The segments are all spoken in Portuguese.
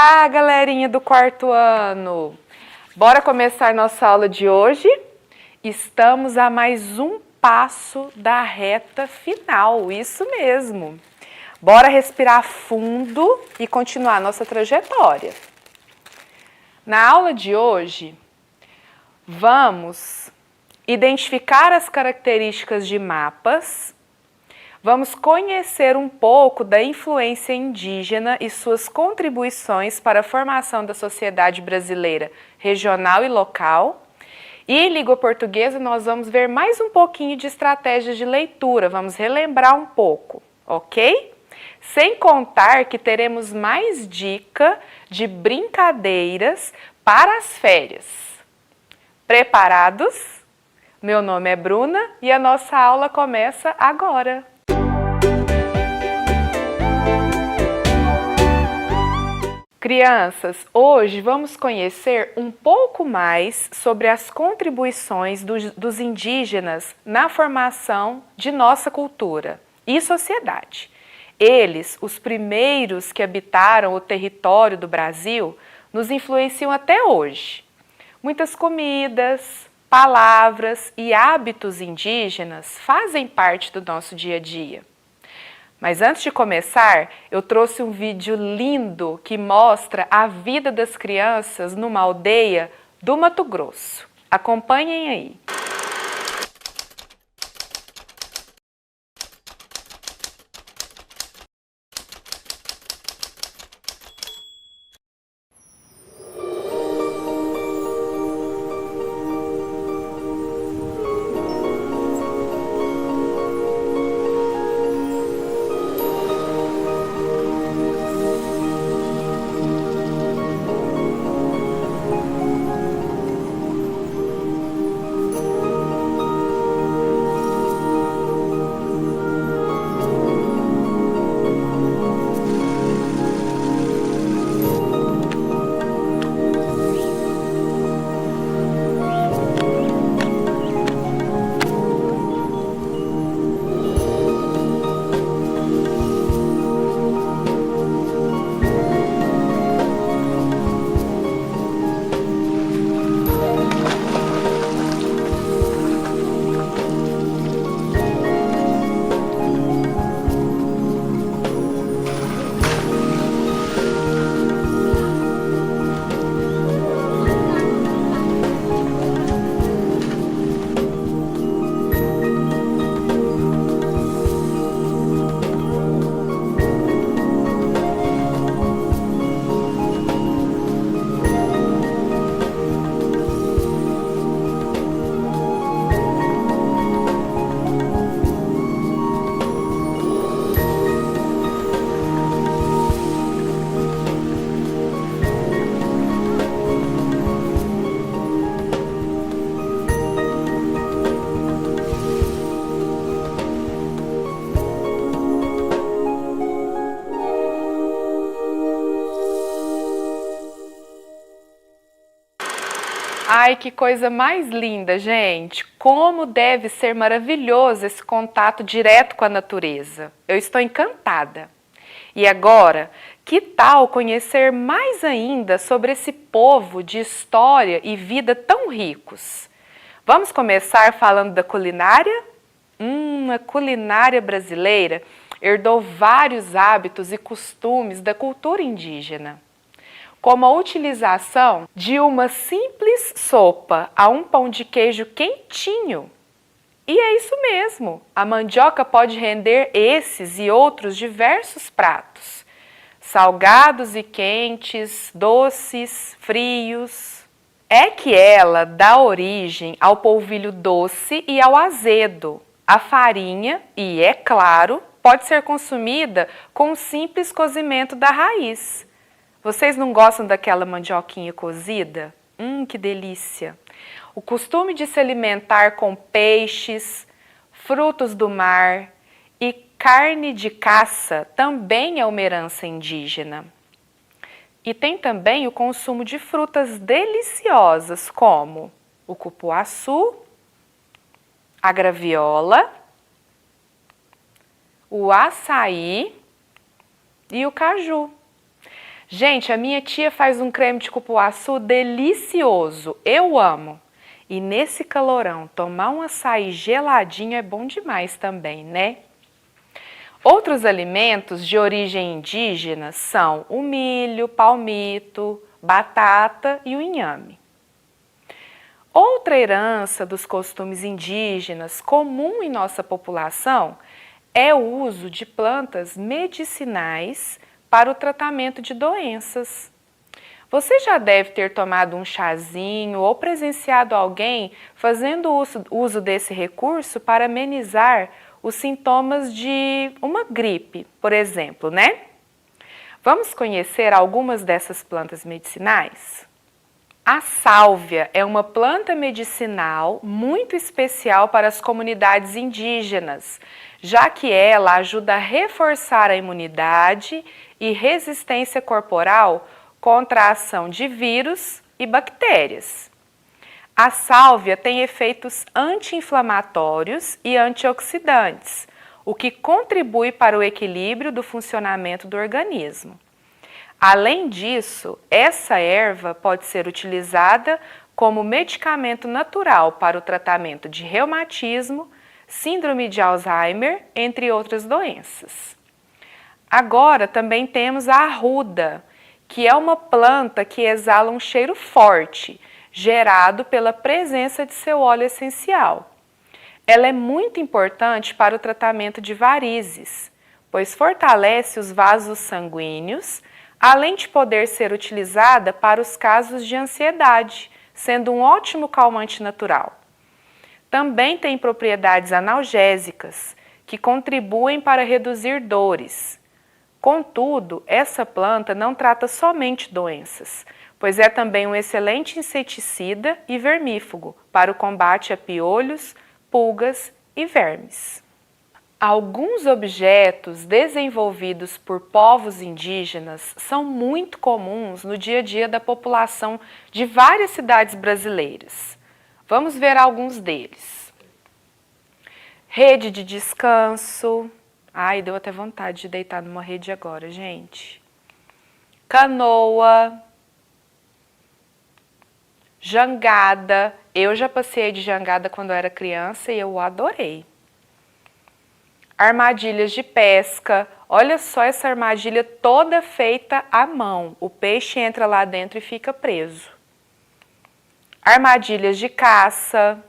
Olá, galerinha do quarto ano! Bora começar nossa aula de hoje? Estamos a mais um passo da reta final, isso mesmo. Bora respirar fundo e continuar nossa trajetória. Na aula de hoje, vamos identificar as características de mapas. Vamos conhecer um pouco da influência indígena e suas contribuições para a formação da sociedade brasileira regional e local. E em língua portuguesa nós vamos ver mais um pouquinho de estratégias de leitura, vamos relembrar um pouco, ok? Sem contar que teremos mais dica de brincadeiras para as férias. Preparados? Meu nome é Bruna e a nossa aula começa agora. Crianças, hoje vamos conhecer um pouco mais sobre as contribuições dos indígenas na formação de nossa cultura e sociedade. Eles, os primeiros que habitaram o território do Brasil, nos influenciam até hoje. Muitas comidas, palavras e hábitos indígenas fazem parte do nosso dia a dia. Mas antes de começar, eu trouxe um vídeo lindo que mostra a vida das crianças numa aldeia do Mato Grosso. Acompanhem aí. Ai, que coisa mais linda, gente! Como deve ser maravilhoso esse contato direto com a natureza. Eu estou encantada. E agora, que tal conhecer mais ainda sobre esse povo de história e vida tão ricos? Vamos começar falando da culinária? A culinária brasileira herdou vários hábitos e costumes da cultura indígena, como a utilização de uma simples sopa a um pão de queijo quentinho. E é isso mesmo, a mandioca pode render esses e outros diversos pratos, salgados e quentes, doces, frios. É que ela dá origem ao polvilho doce e ao azedo. A farinha, e é claro, pode ser consumida com um simples cozimento da raiz. Vocês não gostam daquela mandioquinha cozida? Que delícia! O costume de se alimentar com peixes, frutos do mar e carne de caça também é uma herança indígena. E tem também o consumo de frutas deliciosas como o cupuaçu, a graviola, o açaí e o caju. Gente, a minha tia faz um creme de cupuaçu delicioso, eu amo. E nesse calorão, tomar um açaí geladinho é bom demais também, né? Outros alimentos de origem indígena são o milho, palmito, batata e o inhame. Outra herança dos costumes indígenas comum em nossa população é o uso de plantas medicinais para o tratamento de doenças. Você já deve ter tomado um chazinho ou presenciado alguém fazendo uso desse recurso para amenizar os sintomas de uma gripe, por exemplo, né? Vamos conhecer algumas dessas plantas medicinais? A sálvia é uma planta medicinal muito especial para as comunidades indígenas, já que ela ajuda a reforçar a imunidade e resistência corporal contra a ação de vírus e bactérias. A sálvia tem efeitos anti-inflamatórios e antioxidantes, o que contribui para o equilíbrio do funcionamento do organismo. Além disso, essa erva pode ser utilizada como medicamento natural para o tratamento de reumatismo, síndrome de Alzheimer, entre outras doenças. Agora também temos a arruda, que é uma planta que exala um cheiro forte, gerado pela presença de seu óleo essencial. Ela é muito importante para o tratamento de varizes, pois fortalece os vasos sanguíneos, além de poder ser utilizada para os casos de ansiedade, sendo um ótimo calmante natural. Também tem propriedades analgésicas, que contribuem para reduzir dores. Contudo, essa planta não trata somente doenças, pois é também um excelente inseticida e vermífugo para o combate a piolhos, pulgas e vermes. Alguns objetos desenvolvidos por povos indígenas são muito comuns no dia a dia da população de várias cidades brasileiras. Vamos ver alguns deles. Rede de descanso. Ai, deu até vontade de deitar numa rede agora, gente. Canoa. Jangada. Eu já passei de jangada quando eu era criança e eu adorei. Armadilhas de pesca. Olha só essa armadilha toda feita à mão. O peixe entra lá dentro e fica preso. Armadilhas de caça.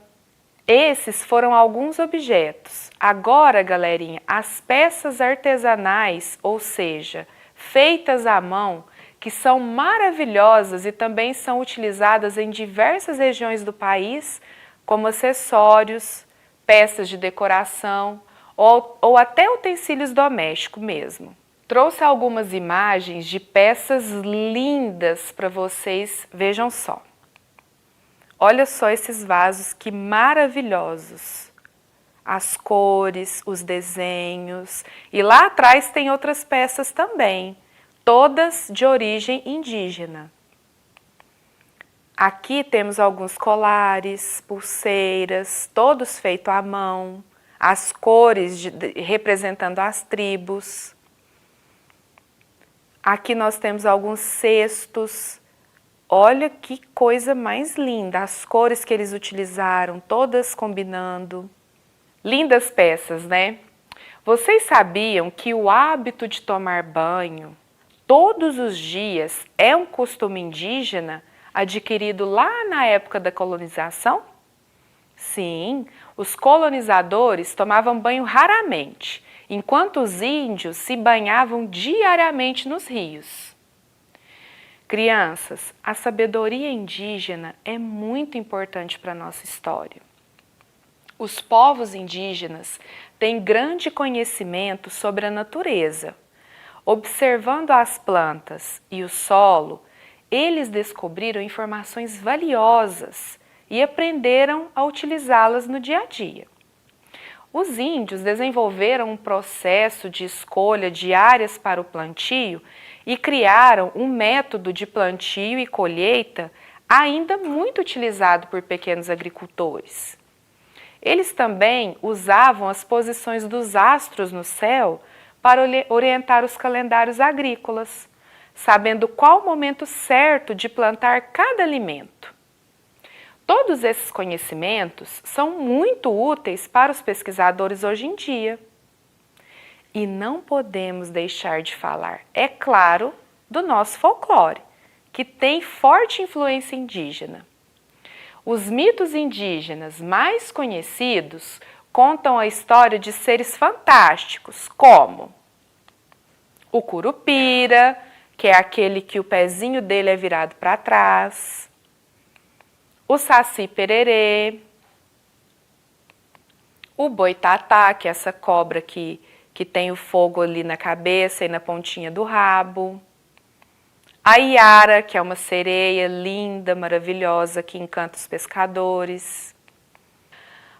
Esses foram alguns objetos. Agora, galerinha, as peças artesanais, ou seja, feitas à mão, que são maravilhosas e também são utilizadas em diversas regiões do país, como acessórios, peças de decoração, ou até utensílios domésticos mesmo. Trouxe algumas imagens de peças lindas para vocês, vejam só. Olha só esses vasos, que maravilhosos. As cores, os desenhos. E lá atrás tem outras peças também, todas de origem indígena. Aqui temos alguns colares, pulseiras, todos feitos à mão. As cores representando as tribos. Aqui nós temos alguns cestos. Olha que coisa mais linda, as cores que eles utilizaram, todas combinando. Lindas peças, né? Vocês sabiam que o hábito de tomar banho todos os dias é um costume indígena adquirido lá na época da colonização? Sim, os colonizadores tomavam banho raramente, enquanto os índios se banhavam diariamente nos rios. Crianças, a sabedoria indígena é muito importante para a nossa história. Os povos indígenas têm grande conhecimento sobre a natureza. Observando as plantas e o solo, eles descobriram informações valiosas e aprenderam a utilizá-las no dia a dia. Os índios desenvolveram um processo de escolha de áreas para o plantio e criaram um método de plantio e colheita ainda muito utilizado por pequenos agricultores. Eles também usavam as posições dos astros no céu para orientar os calendários agrícolas. sabendo qual o momento certo de plantar cada alimento. Todos esses conhecimentos são muito úteis para os pesquisadores hoje em dia. E não podemos deixar de falar, é claro, do nosso folclore, que tem forte influência indígena. Os mitos indígenas mais conhecidos contam a história de seres fantásticos, como o Curupira, que é aquele que o pezinho dele é virado para trás, o Saci-Pererê, o Boitatá, que é essa cobra que tem o fogo ali na cabeça e na pontinha do rabo, a Iara, que é uma sereia linda, maravilhosa, que encanta os pescadores.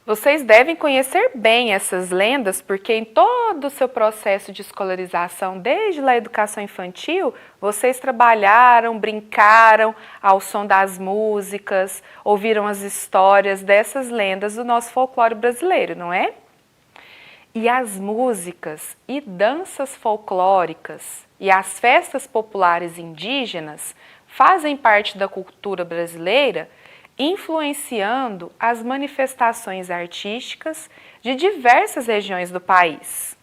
Vocês devem conhecer bem essas lendas, porque em todo o seu processo de escolarização, desde a educação infantil, vocês trabalharam, brincaram ao som das músicas, ouviram as histórias dessas lendas do nosso folclore brasileiro, não é? E as músicas e danças folclóricas e as festas populares indígenas fazem parte da cultura brasileira, influenciando as manifestações artísticas de diversas regiões do país.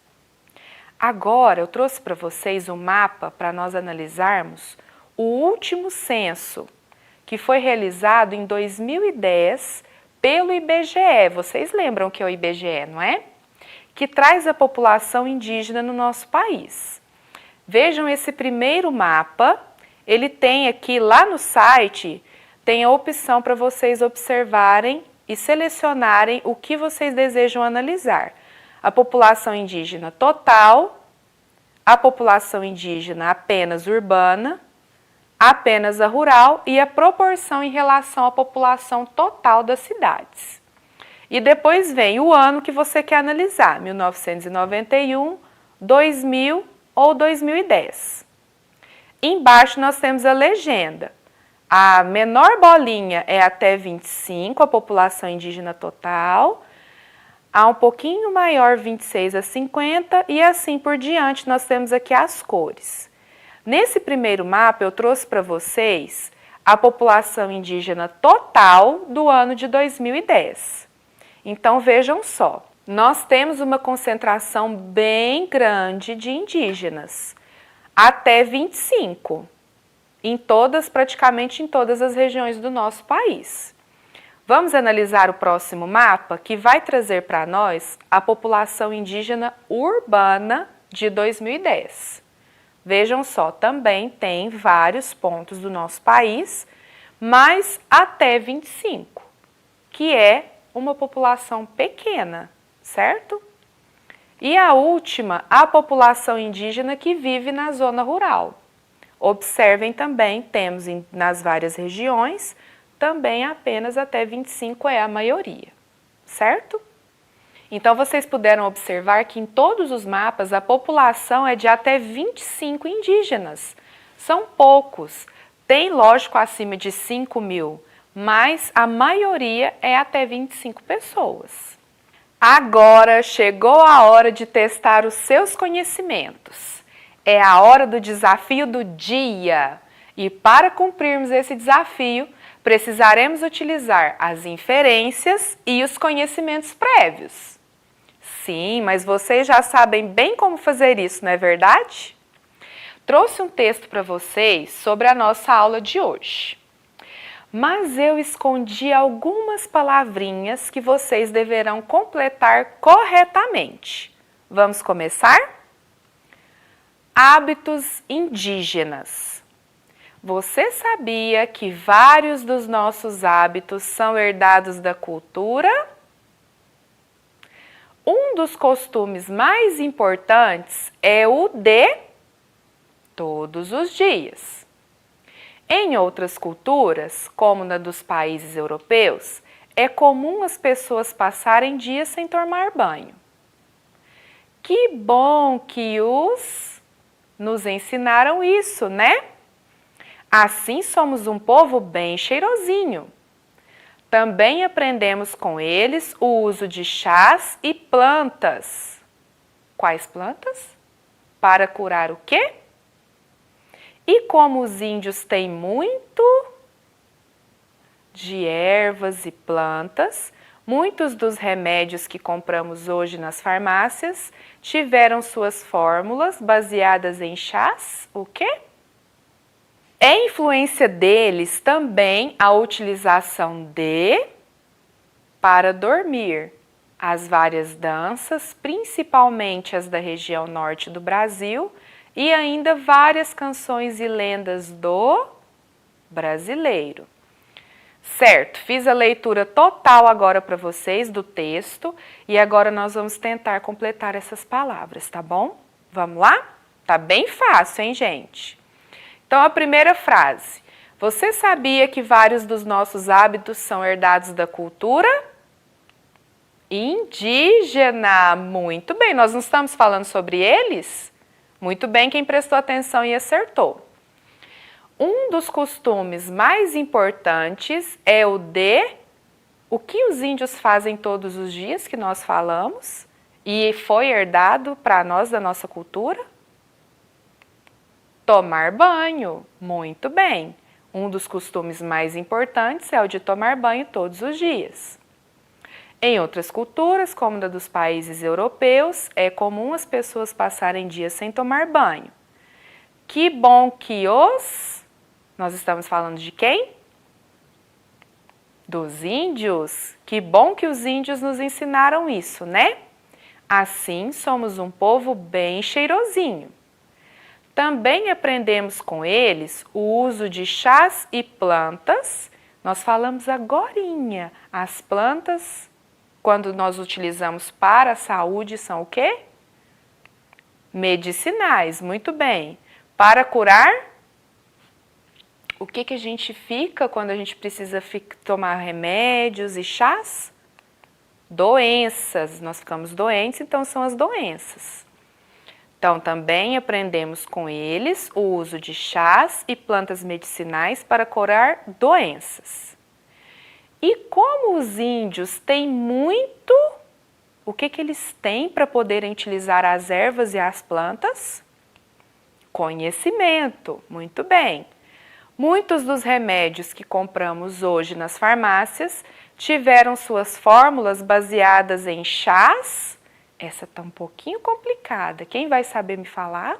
Agora eu trouxe para vocês um mapa para nós analisarmos o último censo, que foi realizado em 2010 pelo IBGE. Vocês lembram que é o IBGE, não é? Que traz a população indígena no nosso país. Vejam esse primeiro mapa, ele tem aqui lá no site, tem a opção para vocês observarem e selecionarem o que vocês desejam analisar. A população indígena total, a população indígena apenas urbana, apenas a rural e a proporção em relação à população total das cidades. E depois vem o ano que você quer analisar, 1991, 2000 ou 2010. Embaixo nós temos a legenda. A menor bolinha é até 25, a população indígena total. A um pouquinho maior, 26 a 50, e assim por diante nós temos aqui as cores. Nesse primeiro mapa eu trouxe para vocês a população indígena total do ano de 2010. Então vejam só, nós temos uma concentração bem grande de indígenas, até 25, praticamente em todas as regiões do nosso país. Vamos analisar o próximo mapa, que vai trazer para nós a população indígena urbana de 2010. Vejam só, também tem vários pontos do nosso país, mas até 25, que é uma população pequena, certo? E a última, a população indígena que vive na zona rural. Observem também, temos nas várias regiões, também apenas até 25 é a maioria, certo? Então, vocês puderam observar que em todos os mapas a população é de até 25 indígenas. São poucos, tem lógico acima de 5 mil, mas a maioria é até 25 pessoas. Agora chegou a hora de testar os seus conhecimentos. É a hora do desafio do dia. E para cumprirmos esse desafio, precisaremos utilizar as inferências e os conhecimentos prévios. Sim, mas vocês já sabem bem como fazer isso, não é verdade? Trouxe um texto para vocês sobre a nossa aula de hoje. Mas eu escondi algumas palavrinhas que vocês deverão completar corretamente. Vamos começar? Hábitos indígenas. Você sabia que vários dos nossos hábitos são herdados da cultura? Um dos costumes mais importantes é o de todos os dias. Em outras culturas, como na dos países europeus, é comum as pessoas passarem dias sem tomar banho. Que bom que nos ensinaram isso, né? Assim somos um povo bem cheirosinho. Também aprendemos com eles o uso de chás e plantas. Quais plantas? Para curar o quê? E como os índios têm muito de ervas e plantas, muitos dos remédios que compramos hoje nas farmácias tiveram suas fórmulas baseadas em chás, o quê? É influência deles também a utilização de para dormir. As várias danças, principalmente as da região norte do Brasil, e ainda várias canções e lendas do brasileiro. Certo, fiz a leitura total agora para vocês do texto e agora nós vamos tentar completar essas palavras, tá bom? Vamos lá? Tá bem fácil, hein, gente? Então, a primeira frase. Você sabia que vários dos nossos hábitos são herdados da cultura indígena? Muito bem, nós não estamos falando sobre eles? Muito bem, quem prestou atenção e acertou. Um dos costumes mais importantes é o de o que os índios fazem todos os dias, que nós falamos, e foi herdado para nós da nossa cultura? Tomar banho. Muito bem. Um dos costumes mais importantes é o de tomar banho todos os dias. Em outras culturas, como a dos países europeus, é comum as pessoas passarem dias sem tomar banho. Que bom que os... Nós estamos falando de quem? Dos índios. Que bom que os índios nos ensinaram isso, né? Assim, somos um povo bem cheirosinho. Também aprendemos com eles o uso de chás e plantas. Nós falamos agorinha. As plantas, quando nós utilizamos para a saúde, são o quê? Medicinais, muito bem. Para curar... O que a gente fica quando a gente precisa tomar remédios e chás? Doenças. Nós ficamos doentes, então são as doenças. Então, também aprendemos com eles o uso de chás e plantas medicinais para curar doenças. E como os índios têm muito, o que eles têm para poderem utilizar as ervas e as plantas? Conhecimento. Muito bem. Muitos dos remédios que compramos hoje nas farmácias tiveram suas fórmulas baseadas em chás. Essa está um pouquinho complicada. Quem vai saber me falar?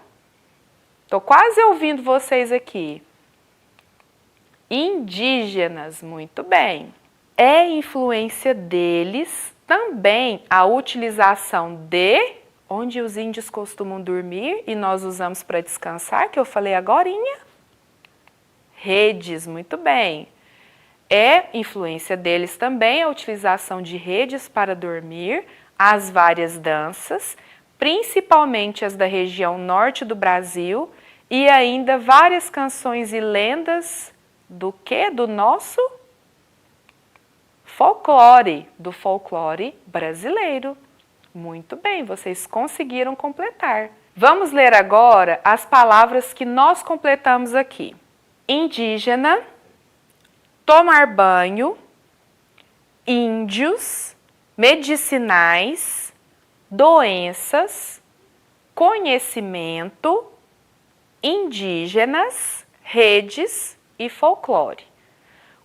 Estou quase ouvindo vocês aqui. Indígenas, muito bem. É influência deles também a utilização de, onde os índios costumam dormir e nós usamos para descansar, que eu falei agorinha. Redes, muito bem. É influência deles também a utilização de redes para dormir, as várias danças, principalmente as da região norte do Brasil, e ainda várias canções e lendas do quê? Do nosso folclore, do folclore brasileiro. Muito bem, vocês conseguiram completar. Vamos ler agora as palavras que nós completamos aqui. Indígena, tomar banho, índios, medicinais, doenças, conhecimento, indígenas, redes e folclore.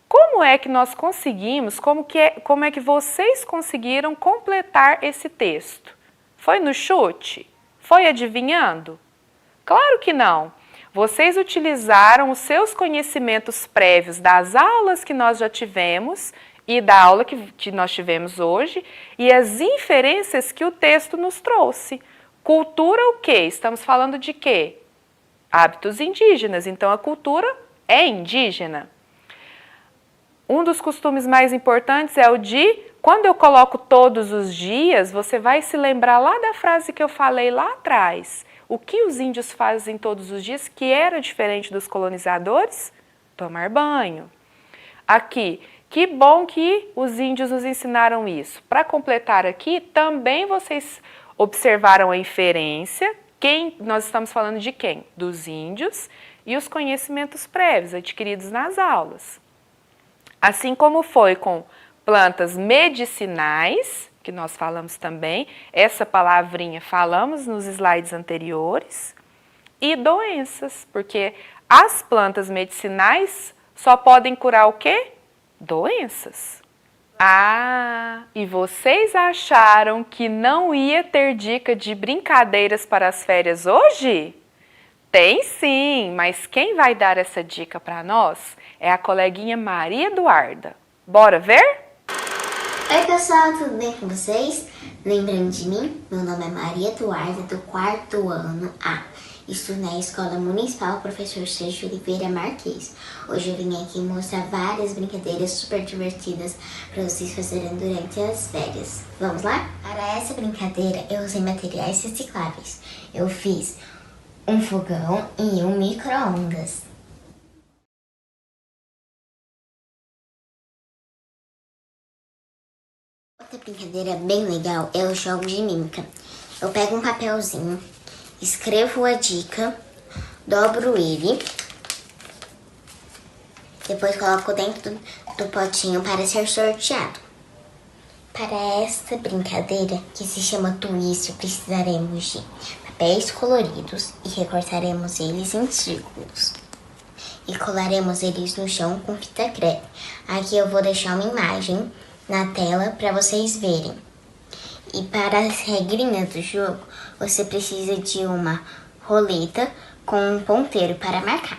Como é que nós conseguimos, como é que vocês conseguiram completar esse texto? Foi no chute? Foi adivinhando? Claro que não. Vocês utilizaram os seus conhecimentos prévios das aulas que nós já tivemos e da aula que nós tivemos hoje e as inferências que o texto nos trouxe. Cultura o quê? Estamos falando de quê? Hábitos indígenas, então a cultura é indígena. Um dos costumes mais importantes é o de, quando eu coloco todos os dias, você vai se lembrar lá da frase que eu falei lá atrás. O que os índios fazem todos os dias que era diferente dos colonizadores? Tomar banho. Aqui, que bom que os índios nos ensinaram isso. Para completar aqui, também vocês observaram a inferência. Nós estamos falando de quem? Dos índios e os conhecimentos prévios adquiridos nas aulas. Assim como foi com plantas medicinais, que nós falamos também, essa palavrinha falamos nos slides anteriores, e doenças, porque As plantas medicinais só podem curar o quê? Doenças. Ah, e vocês acharam que não ia ter dica de brincadeiras para as férias hoje? Tem sim, mas quem vai dar essa dica para nós é a coleguinha Maria Eduarda. Bora ver? Oi pessoal, tudo bem com vocês? Lembrando de mim? Meu nome é Maria Eduarda, do 4º ano A. Estudo na Escola Municipal Professor Sérgio Oliveira Marques. Hoje eu vim aqui mostrar várias brincadeiras super divertidas para vocês fazerem durante as férias. Vamos lá? Para essa brincadeira eu usei materiais recicláveis. Eu fiz um fogão e um micro-ondas. Outra brincadeira bem legal é o jogo de mímica. Eu pego um papelzinho, escrevo a dica, dobro ele, depois coloco dentro do potinho para ser sorteado. Para esta brincadeira, que se chama twist, precisaremos de papéis coloridos e recortaremos eles em círculos. E colaremos eles no chão com fita crepe. Aqui eu vou deixar uma imagem na tela para vocês verem. E para as regrinhas do jogo, você precisa de uma roleta com um ponteiro para marcar.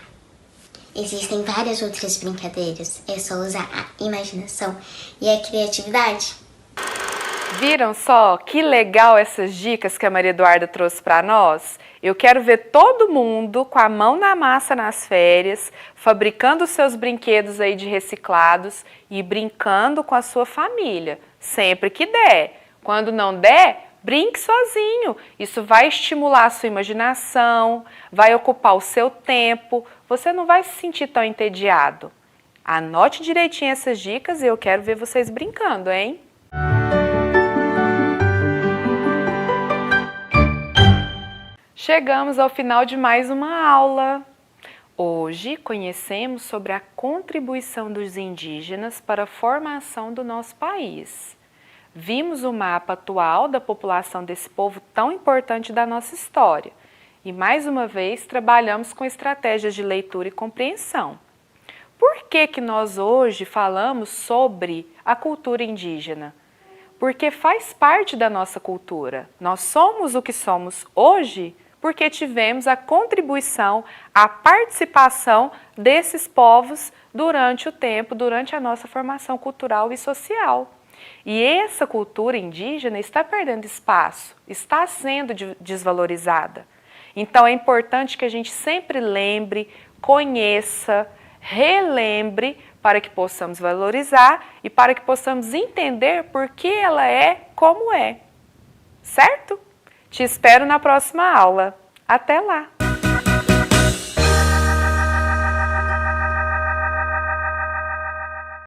Existem várias outras brincadeiras, é só usar a imaginação e a criatividade. Viram só que legal essas dicas que a Maria Eduarda trouxe para nós? Eu quero ver todo mundo com a mão na massa nas férias, fabricando seus brinquedos aí de reciclados e brincando com a sua família, sempre que der. Quando não der, brinque sozinho. Isso vai estimular a sua imaginação, vai ocupar o seu tempo, você não vai se sentir tão entediado. Anote direitinho essas dicas e eu quero ver vocês brincando, hein? Chegamos ao final de mais uma aula. Hoje conhecemos sobre a contribuição dos indígenas para a formação do nosso país. Vimos o mapa atual da população desse povo tão importante da nossa história. E mais uma vez trabalhamos com estratégias de leitura e compreensão. Por que nós hoje falamos sobre a cultura indígena? Porque faz parte da nossa cultura. Nós somos o que somos hoje porque tivemos a contribuição, a participação desses povos durante o tempo, durante a nossa formação cultural e social. E essa cultura indígena está perdendo espaço, está sendo desvalorizada. Então é importante que a gente sempre lembre, conheça, relembre para que possamos valorizar e para que possamos entender por que ela é como é. Certo? Te espero na próxima aula. Até lá!